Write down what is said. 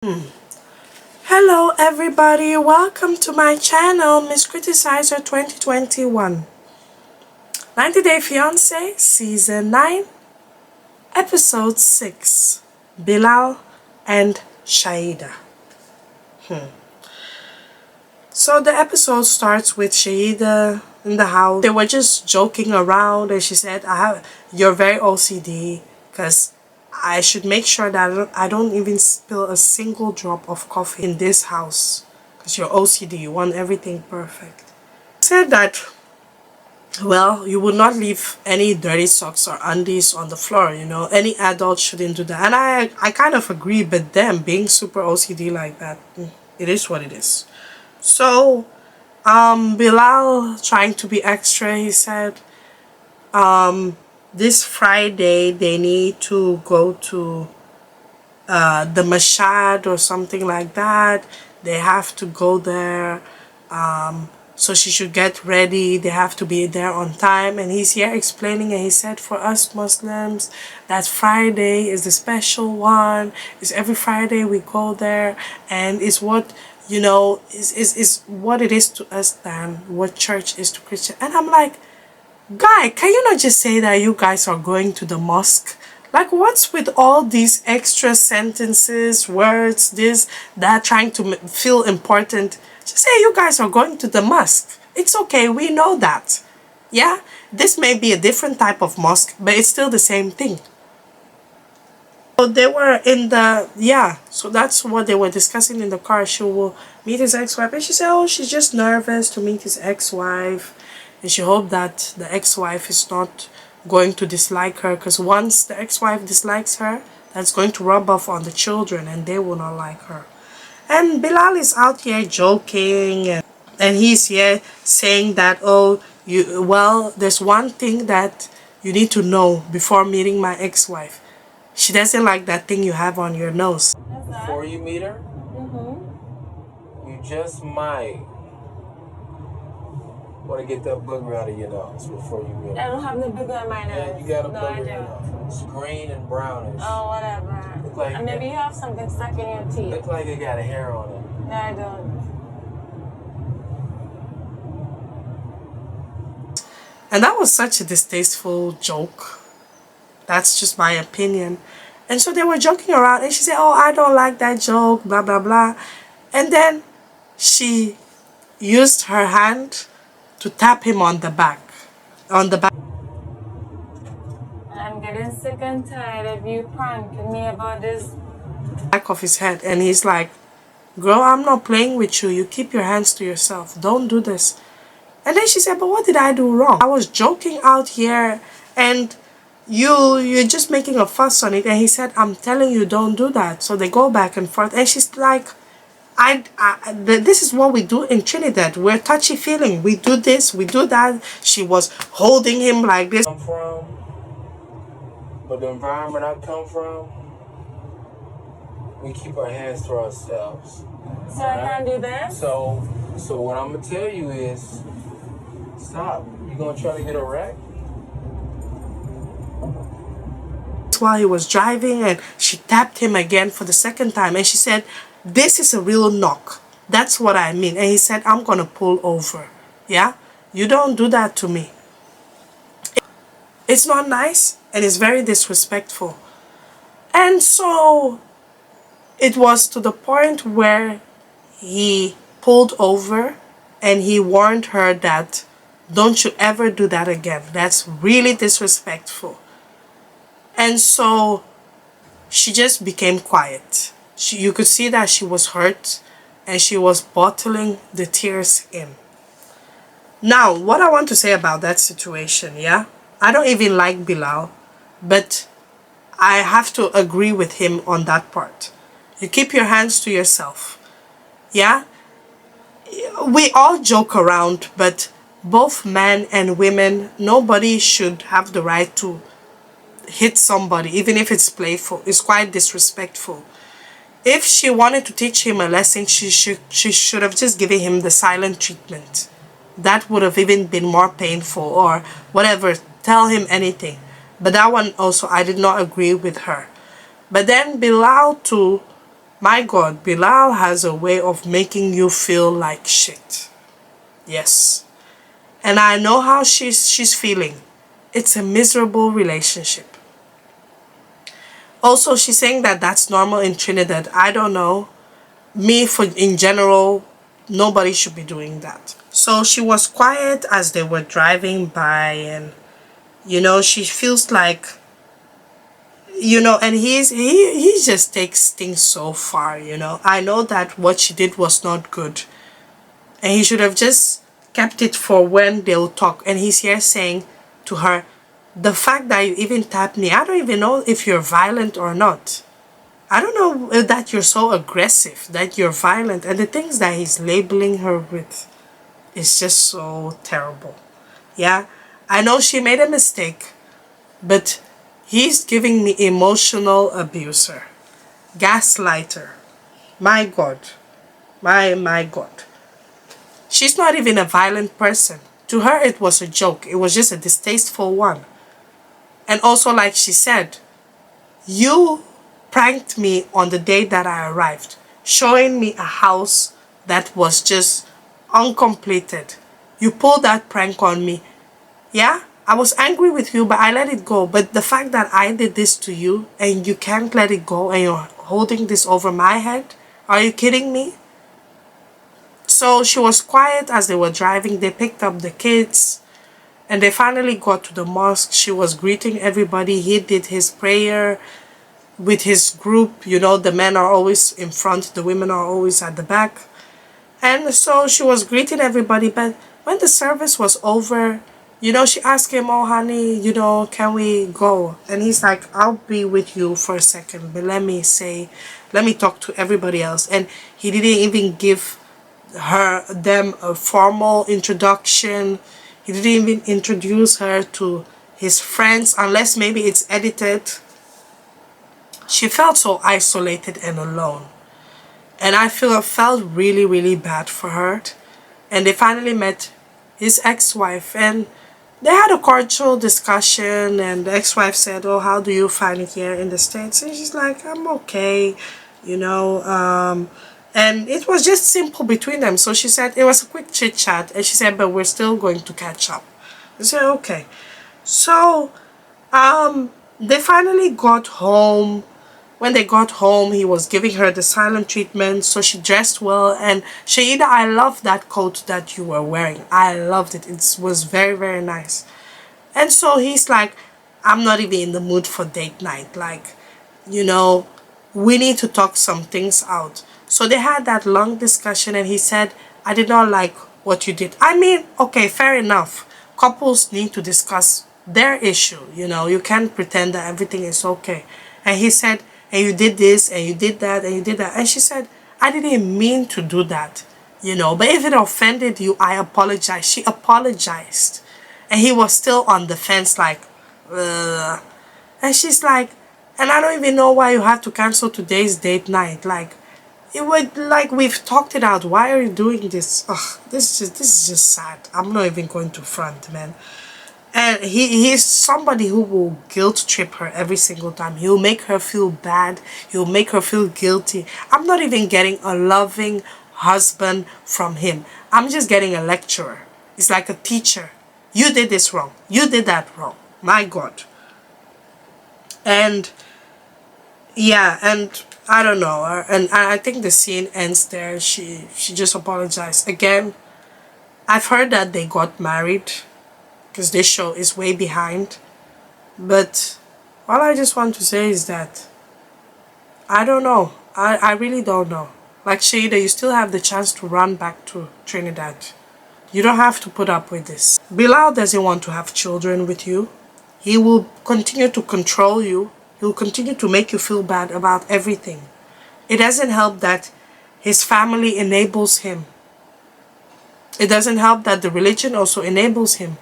Hello everybody, welcome to my channel, Miss Criticizer 2021. 90 Day Fiancé, Season 9, Episode 6, Bilal and Shaeeda. So the episode starts with Shaeeda in the house. They were just joking around and she said, you're very OCD because I should make sure that I don't even spill a single drop of coffee in this house because you're OCD, you want everything perfect. Said that, well, you would not leave any dirty socks or undies on the floor, any adult shouldn't do that. And I kind of agree, but them being super OCD like that, it is what it is. So, Bilal trying to be extra, he said, this Friday they need to go to the Mashad or something like that. They have to go there. So she should get ready. They have to be there on time. And he's here explaining, and he said for us Muslims, that Friday is the special one. It's every Friday we go there, and it's what is what it is to us than what church is to Christian. And I'm like, guy, can you not just say that you guys are going to the mosque? Like, what's with all these extra sentences, words, this, that, trying to feel important? Just say you guys are going to the mosque. It's okay, we know that. Yeah? This may be a different type of mosque, but it's still the same thing. So they were in so that's what they were discussing in the car. She will meet his ex-wife, and she said, oh, she's just nervous to meet his ex-wife. And she hoped that the ex-wife is not going to dislike her, because once the ex-wife dislikes her, that's going to rub off on the children and they will not like her. And Bilal is out here joking, and he's here saying that, oh, there's one thing that you need to know before meeting my ex-wife. She doesn't like that thing you have on your nose. Before you meet her, you just might want to get that booger out of your nose before you meet her. I don't have the booger on my nose. Yeah, you got a no, booger in your nose. It's green and brownish. Oh, whatever. Look like Maybe you have something stuck in your teeth. Look like it got a hair on it. No, I don't. And that was such a distasteful joke. That's just my opinion. And so they were joking around, and she said, oh, I don't like that joke, blah, blah, blah. And then she used her hand to tap him on the back. I'm getting sick and tired of you pranking me about this. Back of his head. And he's like, girl, I'm not playing with you. You keep your hands to yourself. Don't do this. And then she said, but what did I do wrong? I was joking out here, and you're just making a fuss on it. And he said, I'm telling you, don't do that. So they go back and forth, and she's like, this is what we do in Trinidad. We're touchy feeling. We do this, we do that. She was holding him like this. But the environment I come from, we keep our hands to ourselves. So I can't do this? So what I'm gonna tell you is, stop. You gonna try to get a wreck? While he was driving, and she tapped him again for the second time, and she said, this is a real knock. That's what I mean. And he said, I'm gonna pull over. Yeah? You don't do that to me. It's not nice, and it's very disrespectful. And so it was to the point where he pulled over and he warned her that, don't you ever do that again. That's really disrespectful. And so she just became quiet. You could see that she was hurt, and she was bottling the tears in. Now, what I want to say about that situation, yeah? I don't even like Bilal, but I have to agree with him on that part. You keep your hands to yourself. Yeah? We all joke around, but both men and women, nobody should have the right to hit somebody, even if it's playful. It's quite disrespectful. If she wanted to teach him a lesson, she should have just given him the silent treatment. That would have even been more painful, or whatever. Tell him anything. But that one also, I did not agree with her. But then Bilal too My God, Bilal has a way of making you feel like shit. Yes. And I know how she's feeling. It's a miserable relationship. Also, she's saying that that's normal in Trinidad. I don't know. Me, for in general, nobody should be doing that. So she was quiet as they were driving by, and she feels like, and he just takes things so far. I know that what she did was not good, and he should have just kept it for when they'll talk. And he's here saying to her, the fact that you even tapped me, I don't even know if you're violent or not. I don't know that you're so aggressive, that you're violent, and the things that he's labeling her with is just so terrible. Yeah, I know she made a mistake, but he's giving me emotional abuser, gaslighter. My God, my God. She's not even a violent person. To her, it was a joke. It was just a distasteful one. And also, like she said, you pranked me on the day that I arrived, showing me a house that was just uncompleted. You pulled that prank on me. Yeah, I was angry with you, but I let it go. But the fact that I did this to you and you can't let it go and you're holding this over my head, are you kidding me? So she was quiet as they were driving. They picked up the kids and they finally got to the mosque. She was greeting everybody. He did his prayer with his group. The men are always in front, the women are always at the back. And so she was greeting everybody. But when the service was over, she asked him, oh, honey, can we go? And he's like, I'll be with you for a second, but let me talk to everybody else. And he didn't even give them a formal introduction. He didn't even introduce her to his friends, unless maybe it's edited. She felt so isolated and alone. And I felt really, really bad for her. And they finally met his ex-wife, and they had a cordial discussion, and the ex-wife said, oh, how do you find it here in the States? And she's like, I'm okay, and it was just simple between them. So she said it was a quick chit chat, and she said, but we're still going to catch up. I said, okay. So they finally got home. When they got home, he was giving her the silent treatment, so she dressed well. And Shaeeda, I love that coat that you were wearing. I loved it. It was very, very nice. And so he's like, I'm not even in the mood for date night. Like, we need to talk some things out. So they had that long discussion, and he said, I did not like what you did. I mean, okay, fair enough. Couples need to discuss their issue. You can't pretend that everything is okay. And he said, and you did this, and you did that, and you did that. And she said, I didn't mean to do that, but if it offended you, I apologize. She apologized. And he was still on the fence, like, ugh. And she's like, and I don't even know why you have to cancel today's date night. Like, it would, like, we've talked it out. Why are you doing this? Ugh, this is just sad. I'm not even going to front, man. And he's somebody who will guilt trip her every single time. He'll make her feel bad. He'll make her feel guilty. I'm not even getting a loving husband from him. I'm just getting a lecturer. It's like a teacher. You did this wrong. You did that wrong. My God. And yeah, and I don't know. And I think the scene ends there. She just apologized. Again, I've heard that they got married, because this show is way behind. But all I just want to say is that I don't know. I really don't know. Like Shaeeda, you still have the chance to run back to Trinidad. You don't have to put up with this. Bilal doesn't want to have children with you. He will continue to control you. He will continue to make you feel bad about everything. It doesn't help that his family enables him. It doesn't help that the religion also enables him.